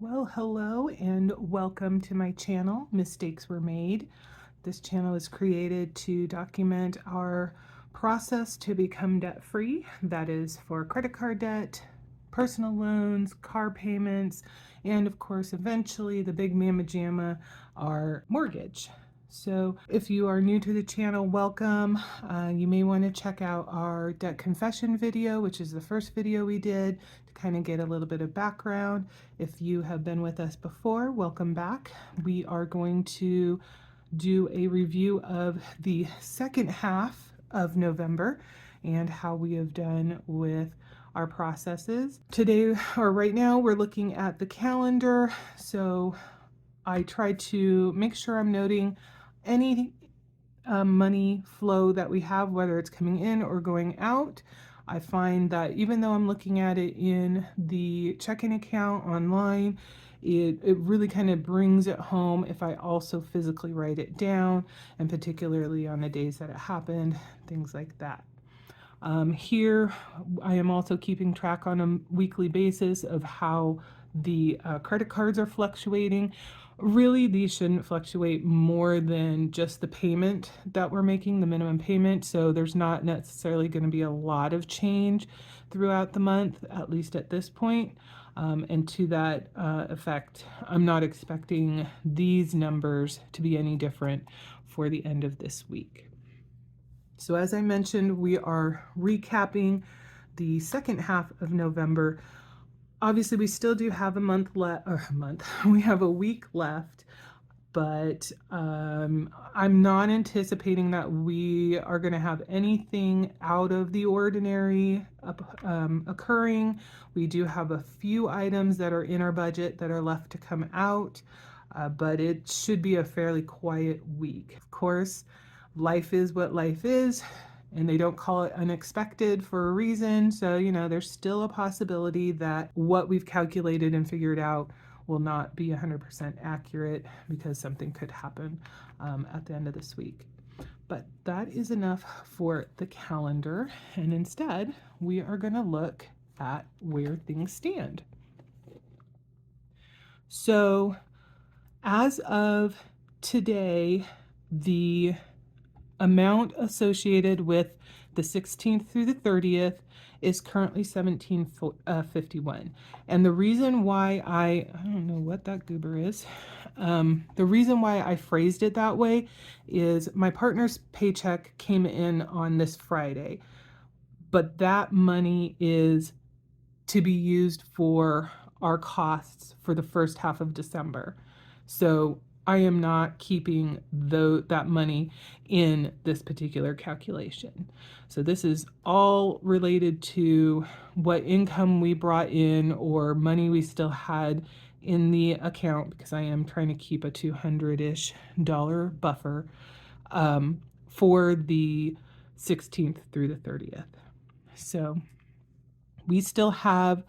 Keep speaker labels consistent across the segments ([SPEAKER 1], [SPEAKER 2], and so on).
[SPEAKER 1] Well, hello and welcome to my channel, Mistakes Were Made. This channel is created to document our process to become debt-free. That is for credit card debt, personal loans, car payments, and of course, eventually the big mamma jamma, our mortgage. So if you are new to the channel, welcome. You may want to check out our debt confession video, which is the first video we did, to kind of get a little bit of background. If you have been with us before, welcome back. We are going to do a review of the second half of November and how we have done with our processes. Today, or right now, we're looking at the calendar. So I try to make sure I'm noting any money flow that we have, whether it's coming in or going out. I find that even though I'm looking at it in the checking account online, it really kind of brings it home if I also physically write it down, and particularly on the days that it happened, things like that. Here, I am also keeping track on a weekly basis of how the credit cards are fluctuating. Really, these shouldn't fluctuate more than just the payment that we're making, the minimum payment. So there's not necessarily going to be a lot of change throughout the month, at least at this point. And to that effect, I'm not expecting these numbers to be any different for the end of this week. So as I mentioned, we are recapping the second half of November. Obviously, we still do have we have a week left, but I'm not anticipating that we are going to have anything out of the ordinary occurring. We do have a few items that are in our budget that are left to come out, but it should be a fairly quiet week. Of course, life is what life is, and they don't call it unexpected for a reason. So, there's still a possibility that what we've calculated and figured out will not be 100% accurate because something could happen at the end of this week. But that is enough for the calendar. And instead, we are going to look at where things stand. So, as of today, the amount associated with the 16th through the 30th is currently $17.51. And the reason why I don't know what that goober is. The reason why I phrased it that way is my partner's paycheck came in on this Friday, but that money is to be used for our costs for the first half of December. So I am not keeping that money in this particular calculation. So this is all related to what income we brought in or money we still had in the account, because I am trying to keep a $200-ish buffer for the 16th through the 30th. So we still have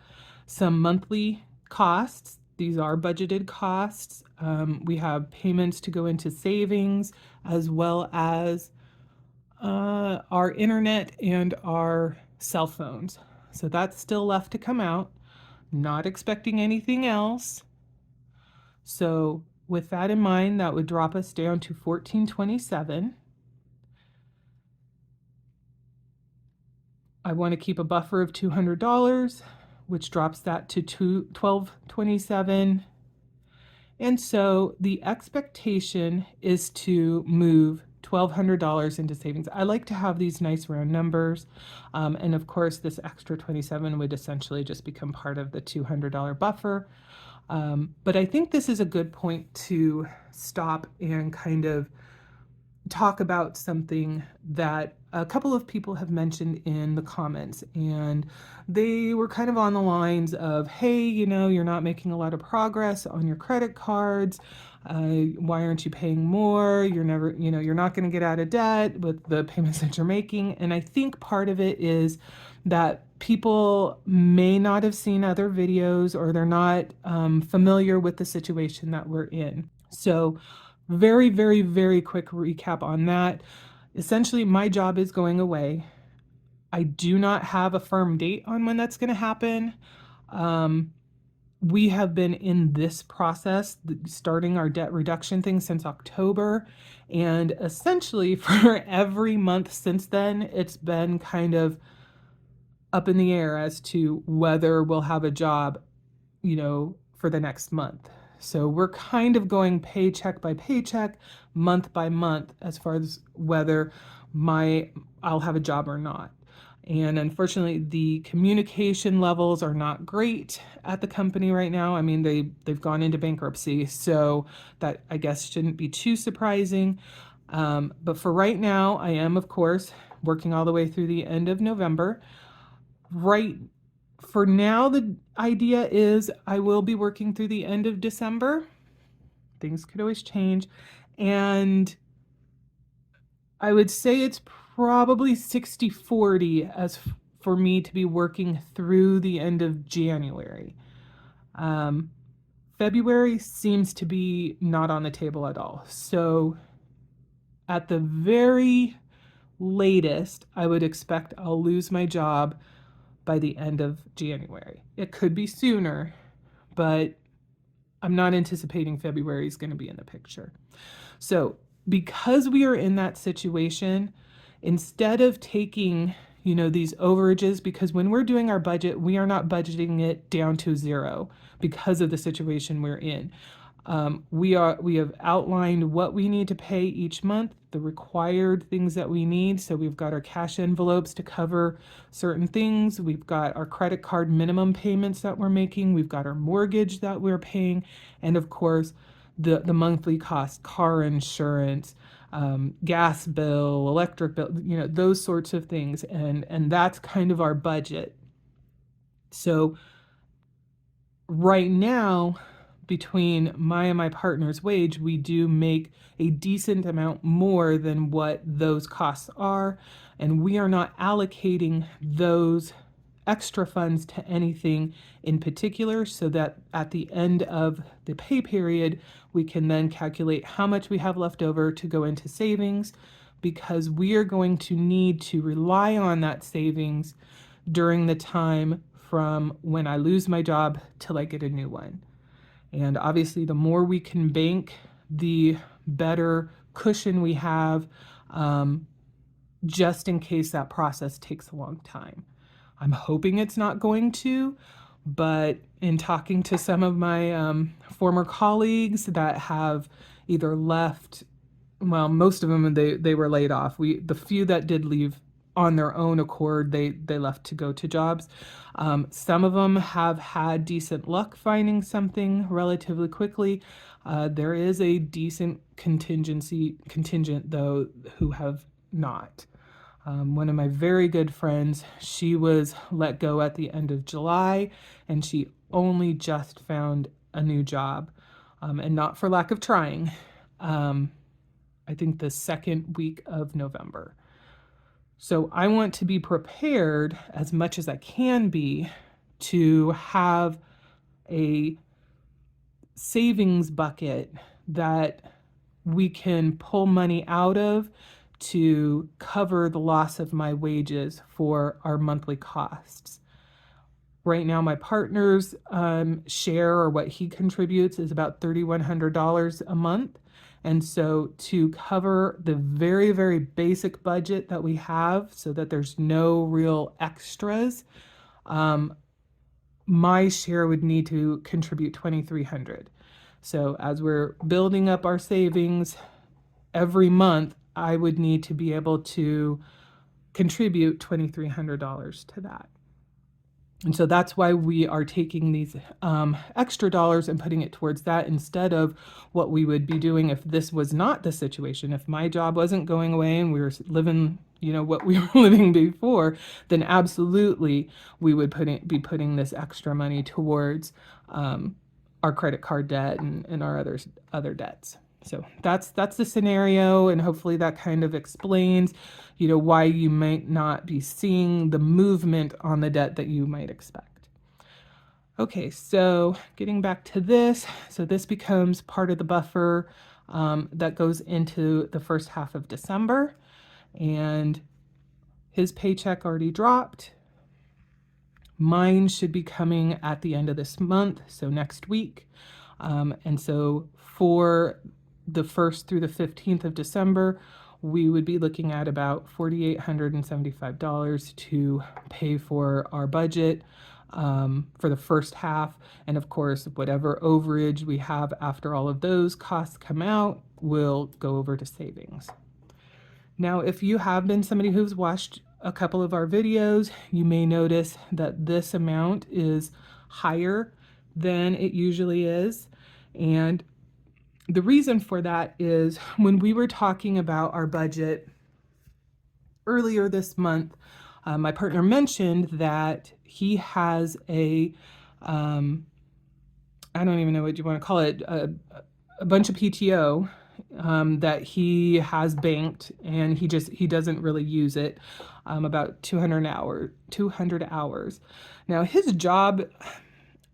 [SPEAKER 1] some monthly costs. These are budgeted costs. We have payments to go into savings, as well as our internet and our cell phones. So that's still left to come out. Not expecting anything else. So with that in mind, that would drop us down to $14.27. I want to keep a buffer of $200, which drops that to $12.27. And so the expectation is to move $1,200 into savings. I like to have these nice round numbers. And of course, this extra 27 would essentially just become part of the $200 buffer. But I think this is a good point to stop and kind of talk about something that a couple of people have mentioned in the comments, and they were kind of on the lines of, hey, you're not making a lot of progress on your credit cards. Why aren't you paying more? You're not going to get out of debt with the payments that you're making. And I think part of it is that people may not have seen other videos, or they're not familiar with the situation that we're in. So very, very, very quick recap on that. Essentially, my job is going away. I do not have a firm date on when that's going to happen. we have been in this process, starting our debt reduction thing, since October. And essentially, for every month since then, it's been kind of up in the air as to whether we'll have a job, for the next month. So we're kind of going paycheck by paycheck, month by month, as far as whether I'll have a job or not. And unfortunately, the communication levels are not great at the company right now. I mean, they've gone into bankruptcy, so that, I guess, shouldn't be too surprising. But for right now, I am, of course, working all the way through the end of November. Right for now, the idea is I will be working through the end of December. Things could always change. And I would say it's probably 60-40 as for me to be working through the end of January. February seems to be not on the table at all. So at the very latest, I would expect I'll lose my job by the end of January. It could be sooner, but I'm not anticipating February is going to be in the picture. So because we are in that situation, instead of taking, these overages, because when we're doing our budget, we are not budgeting it down to zero because of the situation we're in. We have outlined what we need to pay each month, the required things that we need. So we've got our cash envelopes to cover certain things. We've got our credit card minimum payments that we're making. We've got our mortgage that we're paying. And of course, the monthly cost, car insurance, gas bill, electric bill, those sorts of things. And that's kind of our budget. So right now, between my and my partner's wage, we do make a decent amount more than what those costs are. And we are not allocating those extra funds to anything in particular, so that at the end of the pay period, we can then calculate how much we have left over to go into savings, because we are going to need to rely on that savings during the time from when I lose my job till I get a new one. And obviously, the more we can bank, the better cushion we have, just in case that process takes a long time. I'm hoping it's not going to, but in talking to some of my former colleagues that have either left, well, most of them, they were laid off. The few that did leave on their own accord, they left to go to jobs. Some of them have had decent luck finding something relatively quickly. There is a decent contingent, though, who have not. One of my very good friends, she was let go at the end of July, and she only just found a new job, and not for lack of trying. I think the second week of November. So I want to be prepared as much as I can be to have a savings bucket that we can pull money out of to cover the loss of my wages for our monthly costs. Right now, my partner's share, or what he contributes, is about $3,100 a month. And so to cover the very, very basic budget that we have, so that there's no real extras, my share would need to contribute $2,300. So as we're building up our savings every month, I would need to be able to contribute $2,300 to that. And so that's why we are taking these extra dollars and putting it towards that, instead of what we would be doing if this was not the situation. If my job wasn't going away and we were living, what we were living before, then absolutely we would be putting this extra money towards our credit card debt and our other debts. So that's the scenario, and hopefully that kind of explains, why you might not be seeing the movement on the debt that you might expect. Okay, so getting back to this, so this becomes part of the buffer that goes into the first half of December, and his paycheck already dropped. Mine should be coming at the end of this month, so next week. And so for the 1st through the 15th of December, we would be looking at about $4,875 to pay for our budget for the first half. And of course, whatever overage we have after all of those costs come out will go over to savings. Now, if you have been somebody who's watched a couple of our videos, you may notice that this amount is higher than it usually is. And the reason for that is when we were talking about our budget earlier this month, my partner mentioned that he has I don't even know what you want to call it, a bunch of PTO that he has banked, and he doesn't really use it, about 200 hours. Now his job,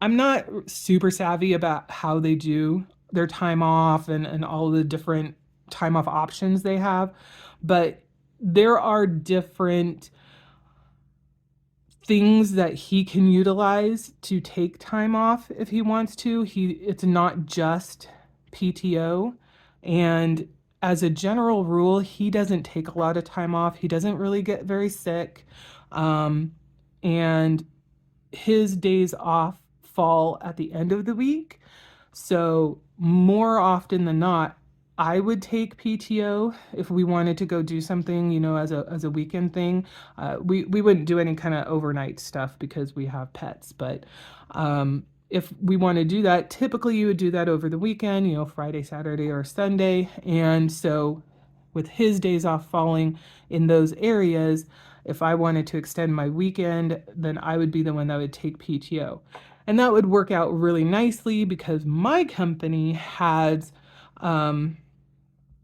[SPEAKER 1] I'm not super savvy about how they do their time off and all the different time off options they have, but there are different things that he can utilize to take time off if he wants to. It's not just PTO. And as a general rule, he doesn't take a lot of time off. He doesn't really get very sick. And his days off fall at the end of the week. So more often than not, I would take PTO if we wanted to go do something, as a weekend thing. We wouldn't do any kind of overnight stuff because we have pets. But if we want to do that, typically you would do that over the weekend, Friday, Saturday, or Sunday. And so with his days off falling in those areas, if I wanted to extend my weekend, then I would be the one that would take PTO. And that would work out really nicely because my company has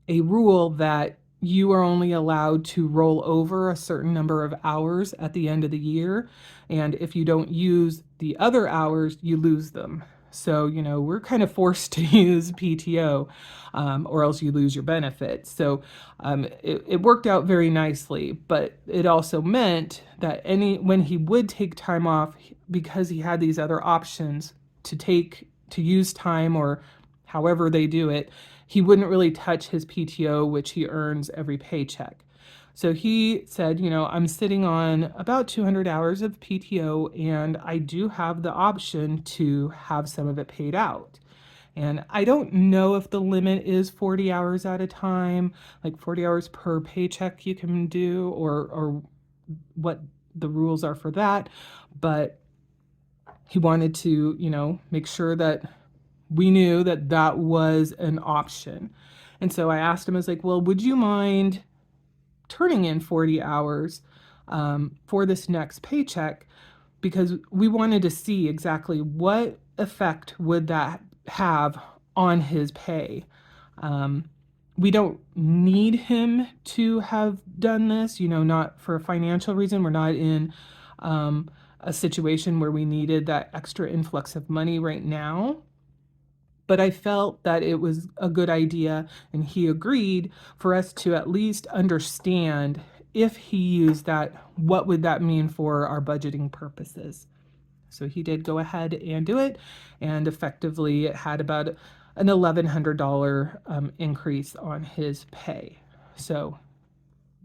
[SPEAKER 1] a rule that you are only allowed to roll over a certain number of hours at the end of the year. And if you don't use the other hours, you lose them. So, we're kind of forced to use PTO, or else you lose your benefits. So it worked out very nicely, but it also meant that when he would take time off, because he had these other options to use time, or however they do it, he wouldn't really touch his PTO, which he earns every paycheck. So he said, I'm sitting on about 200 hours of PTO, and I do have the option to have some of it paid out. And I don't know if the limit is 40 hours at a time, like 40 hours per paycheck you can do, or what the rules are for that. But he wanted to, make sure that we knew that that was an option. And so I asked him, I was like, well, would you mind turning in 40 hours for this next paycheck? Because we wanted to see exactly what effect would that have on his pay. We don't need him to have done this, not for a financial reason. We're not in a situation where we needed that extra influx of money right now. But I felt that it was a good idea, and he agreed, for us to at least understand, if he used that, what would that mean for our budgeting purposes. So he did go ahead and do it, and effectively it had about an $1,100 increase on his pay. So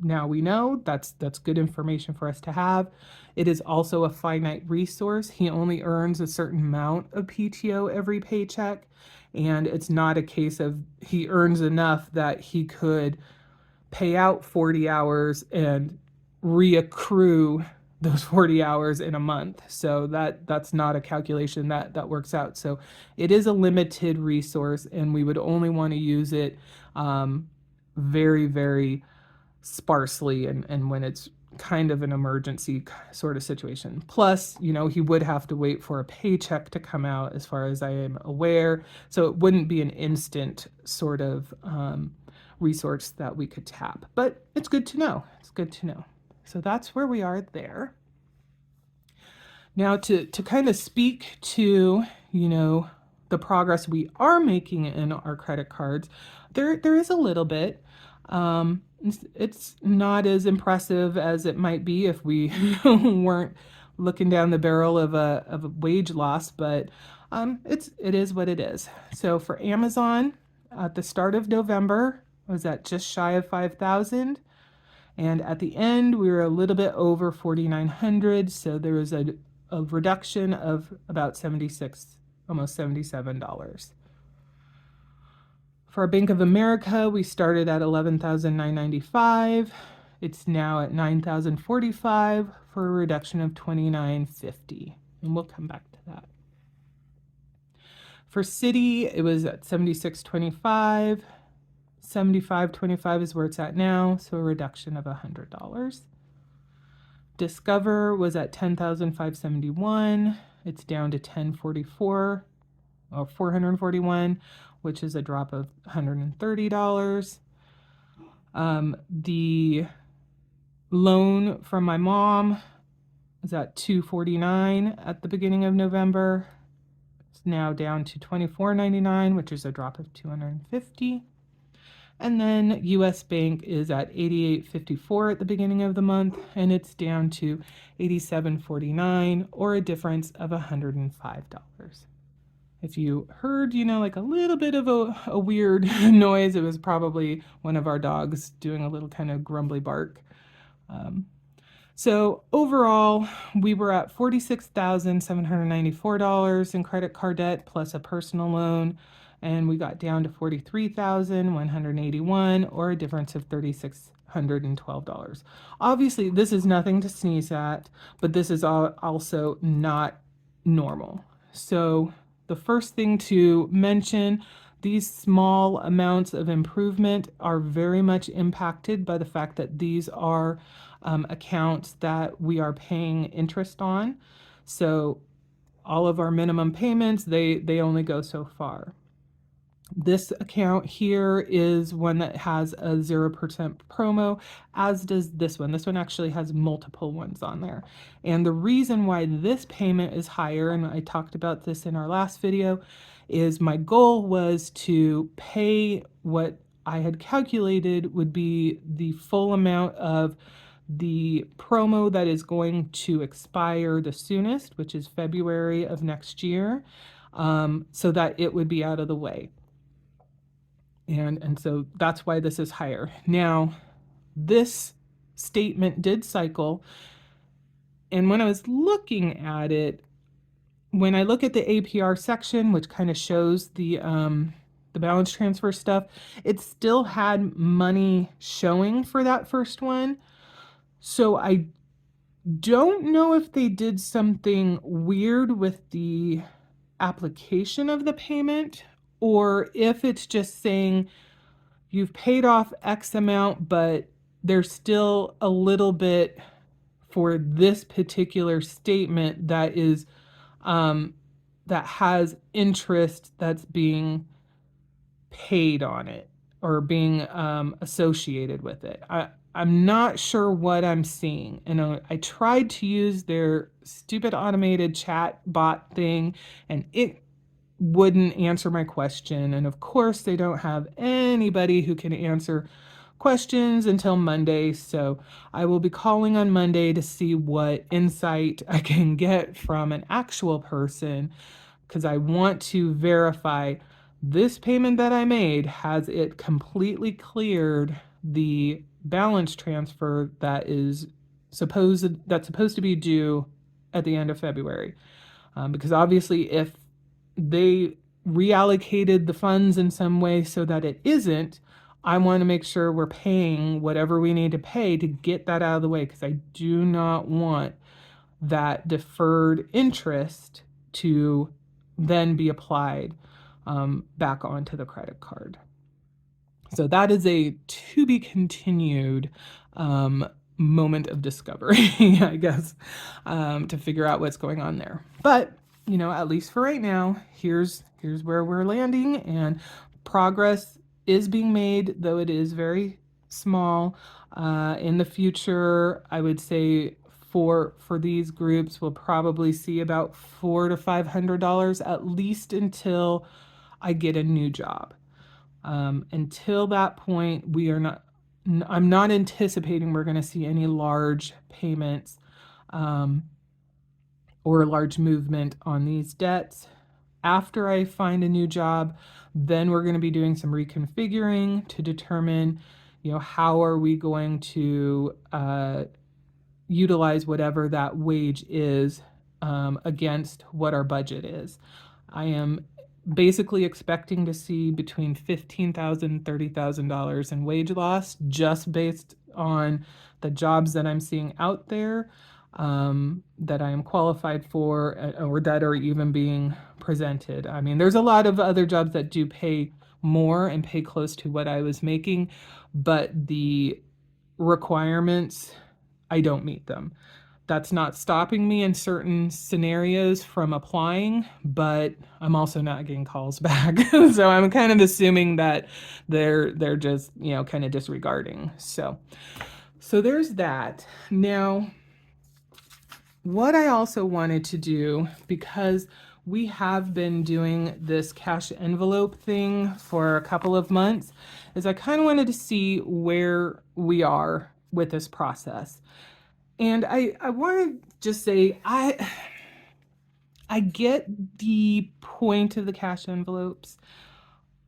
[SPEAKER 1] now we know that's good information for us to have. It is also a finite resource. He only earns a certain amount of PTO every paycheck, and it's not a case of he earns enough that he could pay out 40 hours and reaccrue those 40 hours in a month. So that's not a calculation that works out. So it is a limited resource, and we would only want to use it very, very sparsely, and when it's kind of an emergency sort of situation. Plus, he would have to wait for a paycheck to come out, as far as I am aware. So it wouldn't be an instant sort of resource that we could tap. But it's good to know. It's good to know. So that's where we are there. Now to kind of speak to, the progress we are making in our credit cards, there is a little bit. It's not as impressive as it might be if we weren't looking down the barrel of a wage loss, but it is what it is. So for Amazon, at the start of November, I was at just shy of 5,000. And at the end, we were a little bit over 4,900. So there was a reduction of about 76, almost $77. For our Bank of America, we started at 11,995. It's now at 9,045 for a reduction of 29.50. And we'll come back to that. For Citi, it was at 76.25. 75.25 is where it's at now, so a reduction of $100. Discover was at 10,571. It's down to 1044 or 441, which is a drop of $130. The loan from my mom was at 249 at the beginning of November. It's now down to 24.99, which is a drop of 250. And then US Bank is at 88.54 at the beginning of the month, and it's down to 87.49, or a difference of $105. If you heard, like a little bit of a weird noise, it was probably one of our dogs doing a little kind of grumbly bark. So overall, we were at $46,794 in credit card debt plus a personal loan, and we got down to $43,181, or a difference of $3,612. Obviously, this is nothing to sneeze at, but this is also not normal. So the first thing to mention, these small amounts of improvement are very much impacted by the fact that these are accounts that we are paying interest on. So all of our minimum payments, they only go so far. This account here is one that has a 0% promo, as does this one. This one actually has multiple ones on there. And the reason why this payment is higher, and I talked about this in our last video, is my goal was to pay what I had calculated would be the full amount of the promo that is going to expire the soonest, which is February of next year, so that it would be out of the way. And so that's why this is higher. Now, this statement did cycle, and when I was looking at it, when I look at the APR section, which kind of shows the balance transfer stuff, it still had money showing for that first one. So I don't know if they did something weird with the application of the payment, or if it's just saying you've paid off X amount, but there's still a little bit for this particular statement that is that has interest that's being paid on it or being associated with it. I'm not sure what I'm seeing. And I tried to use their stupid automated chat bot thing, and it wouldn't answer my question. And of course, they don't have anybody who can answer questions until Monday. So I will be calling on Monday to see what insight I can get from an actual person, because I want to verify this payment that I made, has it completely cleared the balance transfer that is supposed to be due at the end of February. Because obviously if they reallocated the funds in some way so that it isn't, I want to make sure we're paying whatever we need to pay to get that out of the way, because I do not want that deferred interest to then be applied back onto the credit card. So that is a to be continued moment of discovery, I guess, to figure out what's going on there. But at least for right now, here's where we're landing, and progress is being made, though it is very small. In the future, I would say for these groups, we'll probably see about $400 to $500 at least until I get a new job. Until that point, I'm not anticipating we're going to see any large payments or a large movement on these debts. After I find a new job, then we're going to be doing some reconfiguring to determine, how are we going to utilize whatever that wage is against what our budget is. I am basically expecting to see between $15,000 and $30,000 in wage loss just based on the jobs that I'm seeing out there that I am qualified for or that are even being presented. I mean, there's a lot of other jobs that do pay more and pay close to what I was making, but the requirements, I don't meet them. That's not stopping me in certain scenarios from applying, but I'm also not getting calls back. So I'm kind of assuming that they're just, kind of disregarding. So there's that. Now, what I also wanted to do, because we have been doing this cash envelope thing for a couple of months, is I kind of wanted to see where we are with this process. And I want to just say, I get the point of the cash envelopes.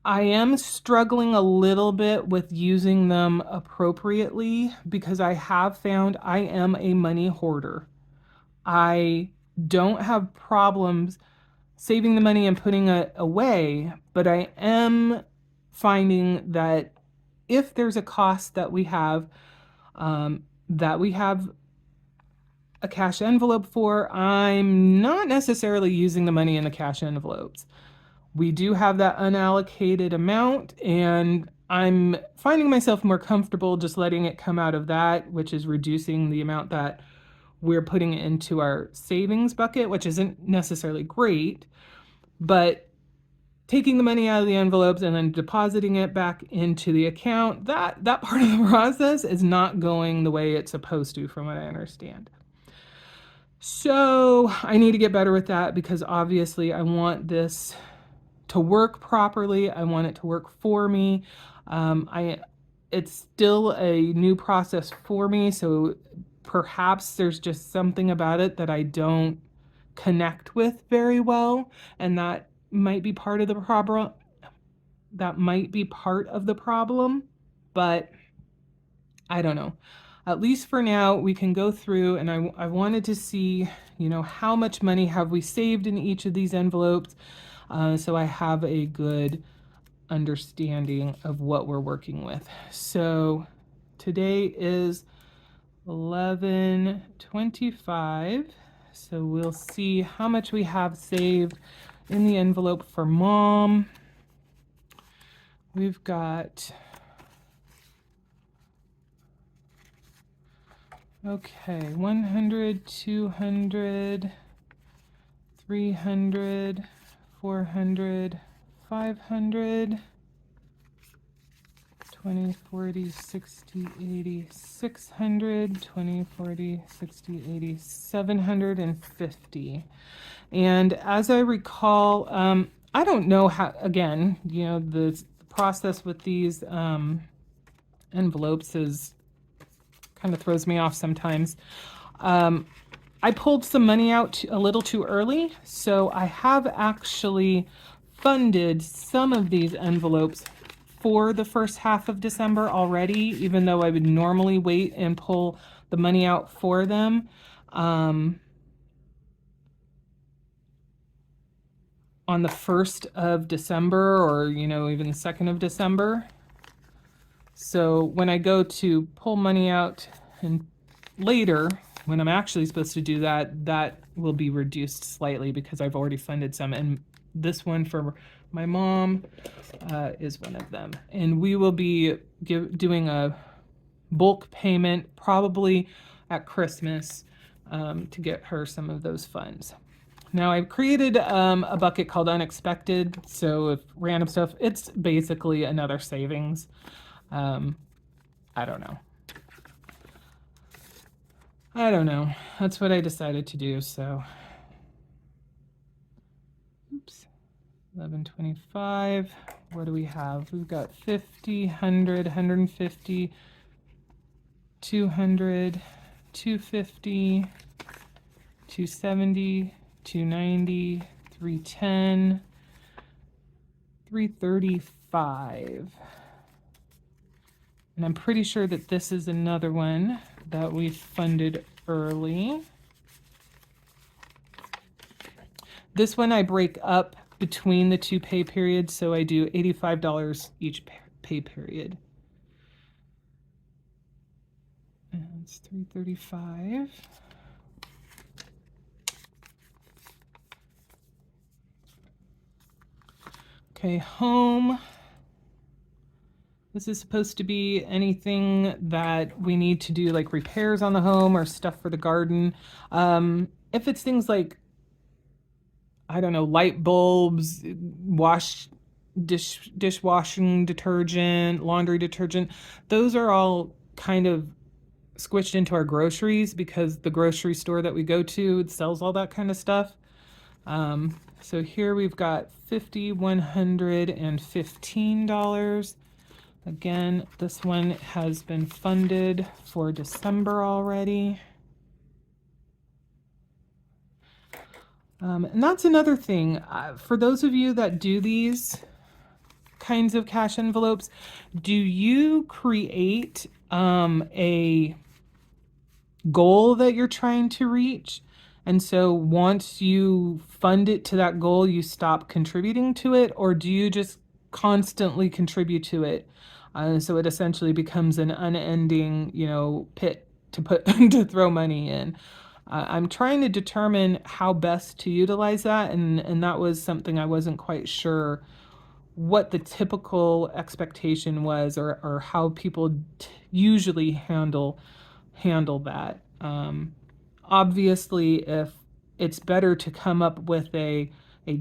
[SPEAKER 1] I am struggling a little bit with using them appropriately because I have found I am a money hoarder. I don't have problems saving the money and putting it away, but I am finding that if there's a cost that we have a cash envelope for, I'm not necessarily using the money in the cash envelopes. We do have that unallocated amount, and I'm finding myself more comfortable just letting it come out of that, which is reducing the amount that we're putting into our savings bucket, which isn't necessarily great, but taking the money out of the envelopes and then depositing it back into the account, that part of the process is not going the way it's supposed to, from what I understand. So I need to get better with that because obviously I want this to work properly. I want it to work for me. It's still a new process for me, so perhaps there's just something about it that I don't connect with very well, and that might be part of the problem. But I don't know. At least for now, we can go through, and I wanted to see, how much money have we saved in each of these envelopes, so I have a good understanding of what we're working with. So today is 11/25, so we'll see how much we have saved in the envelope for Mom. We've got, okay, 100, 200, 300, 400, 500, 20, 40, 60, 80, 600, 20, 40, 60, 80, 750. And as I recall, I don't know how, again, the process with these envelopes is kind of throws me off sometimes. I pulled some money out a little too early, so I have actually funded some of these envelopes for the first half of December already, even though I would normally wait and pull the money out for them. On the 1st of December, or even the 2nd of December. So when I go to pull money out and later, when I'm actually supposed to do that, that will be reduced slightly because I've already funded some. And this one for my mom is one of them. And we will be doing a bulk payment probably at Christmas to get her some of those funds. Now I've created a bucket called Unexpected, so if random stuff, it's basically another savings. I don't know. That's what I decided to do, so. Oops. 11/25. What do we have? We've got 50, 100, 150, 200, 250, 270, 290, 310, 335. And I'm pretty sure that this is another one that we funded early. This one I break up between the two pay periods, so I do $85 each pay period. And it's 335. Okay, home. This is supposed to be anything that we need to do, like repairs on the home or stuff for the garden. If it's things like, I don't know, light bulbs, dishwashing detergent, laundry detergent, those are all kind of squished into our groceries because the grocery store that we go to sells all that kind of stuff. So here we've got $5,115. Again, this one has been funded for December already. And that's another thing. For those of you that do these kinds of cash envelopes, do you create a goal that you're trying to reach? And so once you fund it to that goal, you stop contributing to it, or do you just constantly contribute to it? So it essentially becomes an unending, pit to put to throw money in. I'm trying to determine how best to utilize that, and that was something I wasn't quite sure what the typical expectation was, or how people usually handle that. Obviously, if it's better to come up with a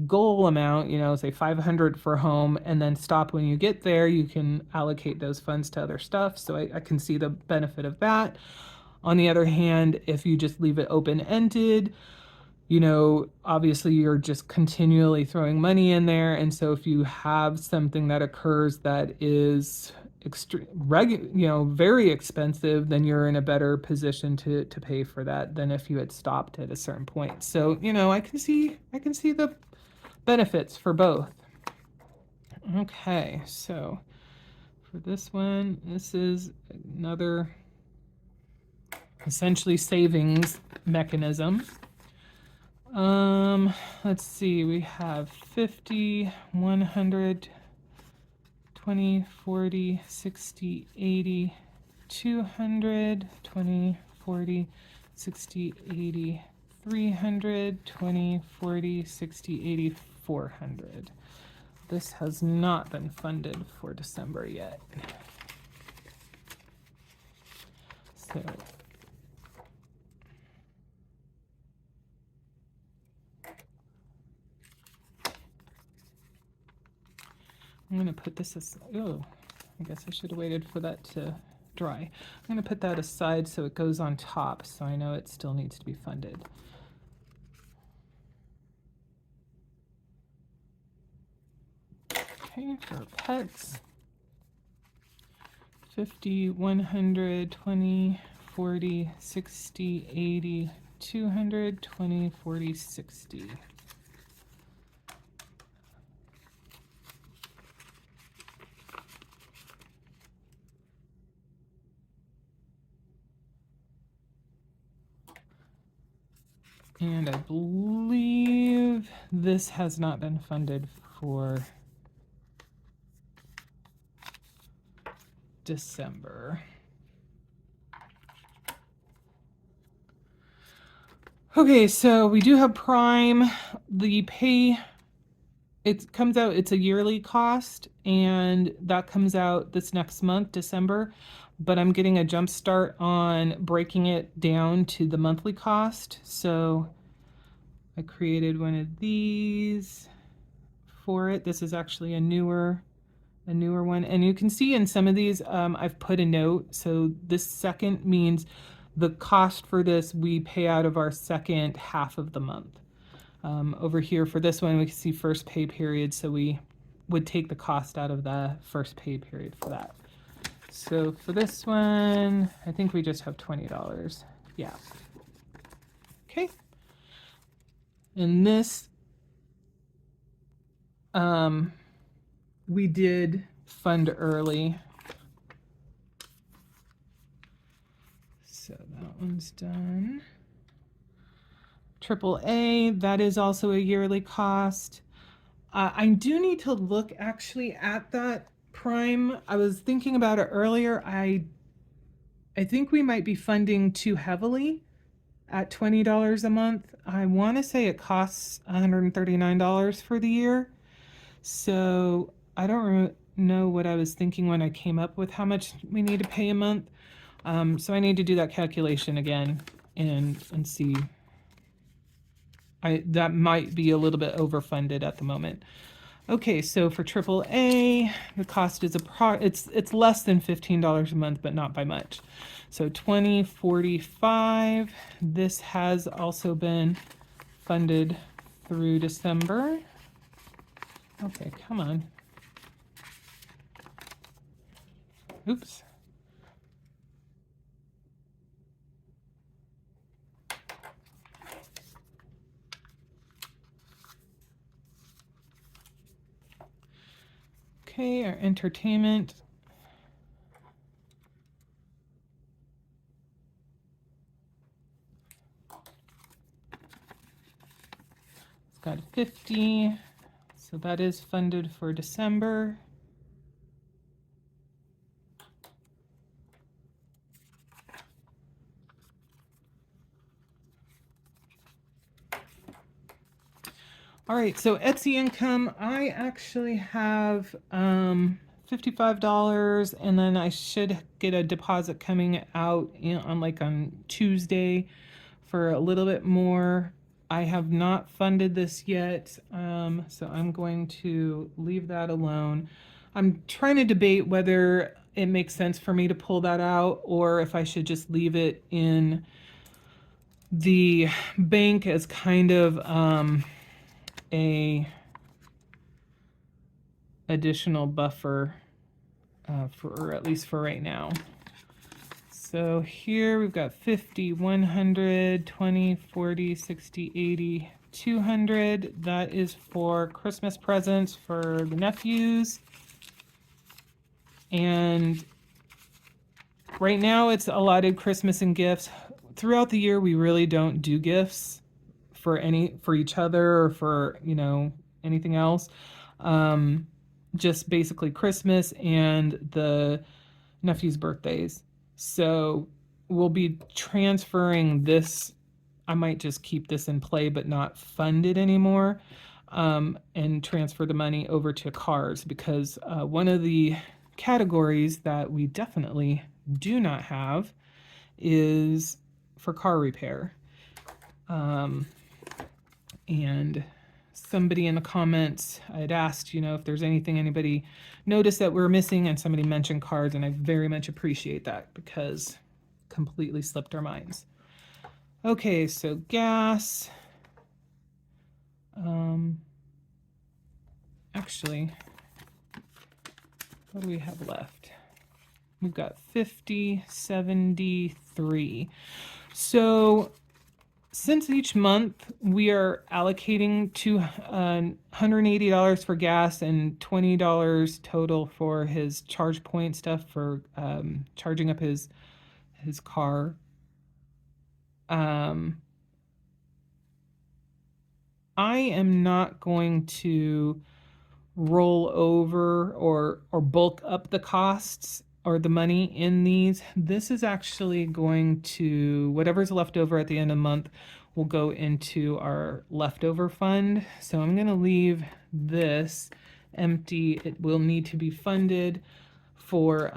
[SPEAKER 1] goal amount, say 500 for home, and then stop when you get there, you can allocate those funds to other stuff. So I can see the benefit of that. On the other hand, if you just leave it open-ended, obviously you're just continually throwing money in there. And so if you have something that occurs that is very expensive, then you're in a better position to pay for that than if you had stopped at a certain point. So, I can see the benefits for both. Okay, so for this one, this is another essentially savings mechanism. Let's see, we have 50, 100, 20, 40, 60, 80, 200, 20, 40, 60, 80, 300, 20, 40, 60, 80, 400. This has not been funded for December yet. So I'm going to put this aside. Oh, I guess I should have waited for that to dry. I'm going to put that aside so it goes on top, so I know it still needs to be funded. Okay, for pets, 50, 100, 20, 40, 60, 80, 200, 20, 40, 60. And I believe this has not been funded for December. Okay, so we do have Prime. The pay, it comes out, it's a yearly cost, and that comes out this next month, December. But I'm getting a jump start on breaking it down to the monthly cost. So I created one of these for it. This is actually a newer one. And you can see in some of these, I've put a note. So this second means the cost for this we pay out of our second half of the month. Over here for this one, we can see first pay period. So we would take the cost out of the first pay period for that. So for this one, I think we just have $20. Yeah. Okay. And this, we did fund early. So that one's done. AAA, that is also a yearly cost. I do need to look actually at that Prime. I was thinking about it earlier. I think we might be funding too heavily at $20 a month. I want to say it costs $139 for the year. So I don't know what I was thinking when I came up with how much we need to pay a month. So I need to do that calculation again and see. That might be a little bit overfunded at the moment. Okay, so for AAA, the cost is it's less than $15 a month, but not by much. So $20.45. This has also been funded through December. Okay, come on. Oops. Okay, our entertainment. It's got 50, so that is funded for December. All right, so Etsy income, I actually have $55, and then I should get a deposit coming out on Tuesday for a little bit more. I have not funded this yet, so I'm going to leave that alone. I'm trying to debate whether it makes sense for me to pull that out or if I should just leave it in the bank as kind of a additional buffer for at least for right now. So here we've got 50, 100, 20, 40, 60, 80, 200. That is for Christmas presents for the nephews. And right now it's allotted Christmas and gifts. Throughout the year, we really don't do gifts for each other or for, anything else. Just basically Christmas and the nephew's birthdays. So we'll be transferring this. I might just keep this in play but not fund it anymore, and transfer the money over to cars, because one of the categories that we definitely do not have is for car repair. And somebody in the comments, I had asked, if there's anything anybody noticed that we're missing, and somebody mentioned cars, and I very much appreciate that because completely slipped our minds. Okay, so gas. Actually, what do we have left? We've got 50, 73. So since each month we are allocating $180 for gas and $20 total for his charge point stuff for charging up his car. I am not going to roll over or bulk up the costs or the money in these. This is actually going to, whatever's left over at the end of the month will go into our leftover fund. So I'm going to leave this empty. It will need to be funded for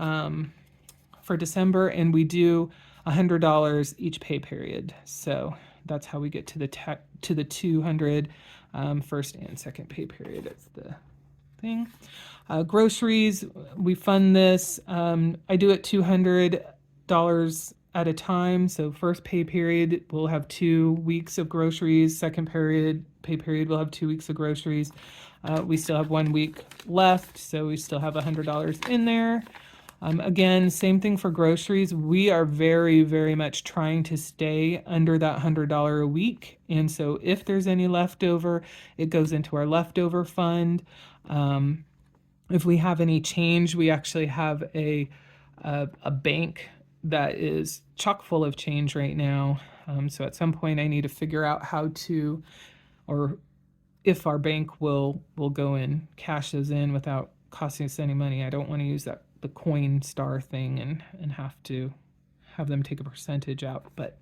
[SPEAKER 1] December, and we do $100 each pay period. So that's how we get to the 200 first and second pay period. It's the thing. Groceries, we fund this. I do it $200 at a time. So first pay period, we'll have 2 weeks of groceries. Second pay period, we'll have 2 weeks of groceries. We still have 1 week left, so we still have $100 in there. Again, same thing for groceries. We are very, very much trying to stay under that $100 a week. And so if there's any leftover, it goes into our leftover fund. If we have any change, we actually have a bank that is chock full of change right now. So at some point I need to figure out how to, or if our bank will go and cash those in without costing us any money. I don't want to use the Coinstar thing and have to have them take a percentage out. But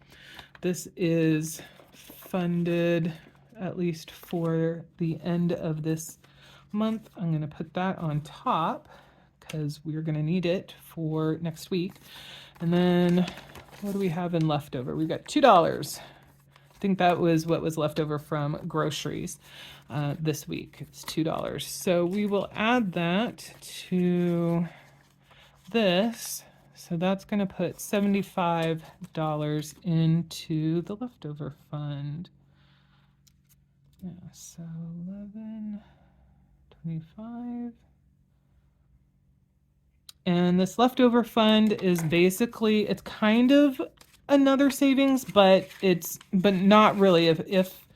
[SPEAKER 1] this is funded at least for the end of this month. I'm going to put that on top because we're going to need it for next week. And then what do we have in leftover? We've got $2. I think that was what was left over from groceries this week. It's $2. So we will add that to this. So that's going to put $75 into the leftover fund. Yeah, so 11.25. And this leftover fund is basically, it's kind of another savings, but not really. If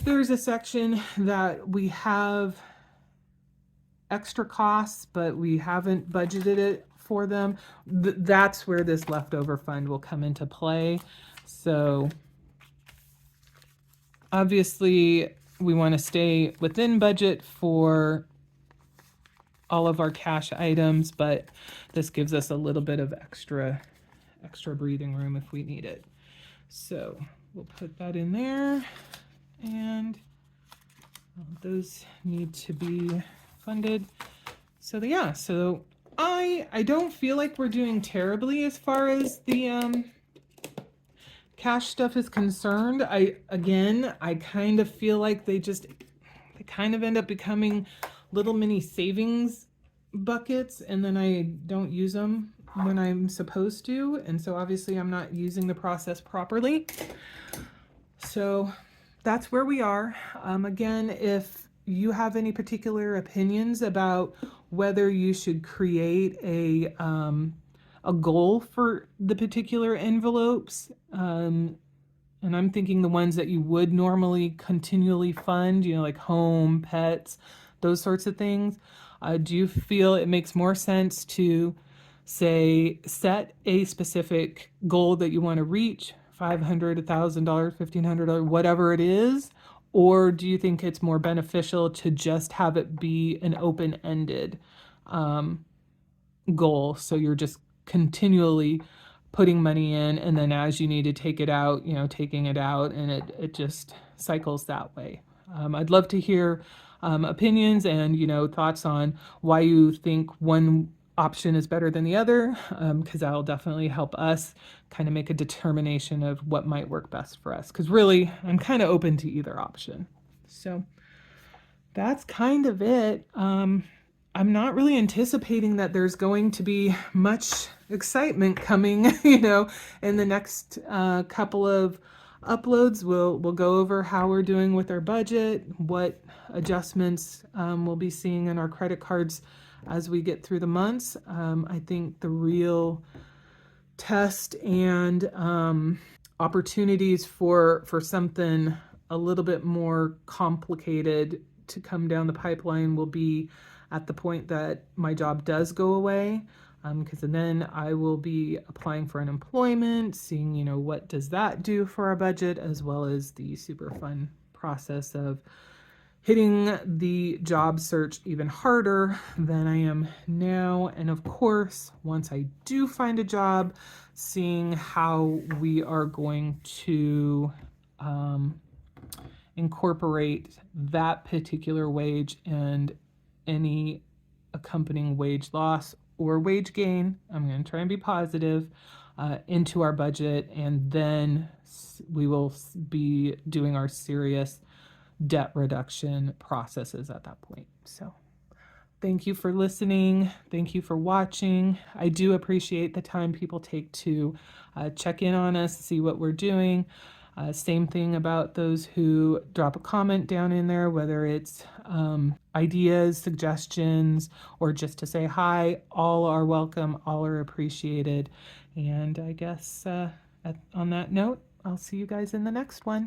[SPEAKER 1] there's a section that we have extra costs, but we haven't budgeted it for them, that's where this leftover fund will come into play. So obviously we want to stay within budget for all of our cash items, but this gives us a little bit of extra breathing room if we need it. So we'll put that in there, and those need to be funded. So yeah, so I don't feel like we're doing terribly as far as the cash stuff is concerned. I kind of feel like they kind of end up becoming little mini savings buckets, and then I don't use them when I'm supposed to, and so obviously I'm not using the process properly. So that's where we are. Again, if you have any particular opinions about whether you should create a goal for the particular envelopes, and I'm thinking the ones that you would normally continually fund, like home, pets, those sorts of things. Do you feel it makes more sense to say set a specific goal that you want to reach, $500, $1,000, $1,500, whatever it is? Or do you think it's more beneficial to just have it be an open-ended goal? So you're just continually putting money in, and then as you need to take it out, taking it out, and it just cycles that way. I'd love to hear opinions and thoughts on why you think one option is better than the other, because that'll definitely help us kind of make a determination of what might work best for us, because really I'm kind of open to either option. So that's kind of it. I'm not really anticipating that there's going to be much excitement coming, in the next couple of uploads. We'll go over how we're doing with our budget, what adjustments we'll be seeing in our credit cards as we get through the months. I think the real test and opportunities for something a little bit more complicated to come down the pipeline will be at the point that my job does go away, because then I will be applying for unemployment, seeing what does that do for our budget, as well as the super fun process of hitting the job search even harder than I am now. And of course, once I do find a job, seeing how we are going to incorporate that particular wage and any accompanying wage loss or wage gain, I'm going to try and be positive, into our budget, and then we will be doing our serious debt reduction processes at that point. So thank you for listening. Thank you for watching. I do appreciate the time people take to check in on us, see what we're doing. Same thing about those who drop a comment down in there, whether it's ideas, suggestions, or just to say hi. All are welcome, all are appreciated. And I guess on that note, I'll see you guys in the next one.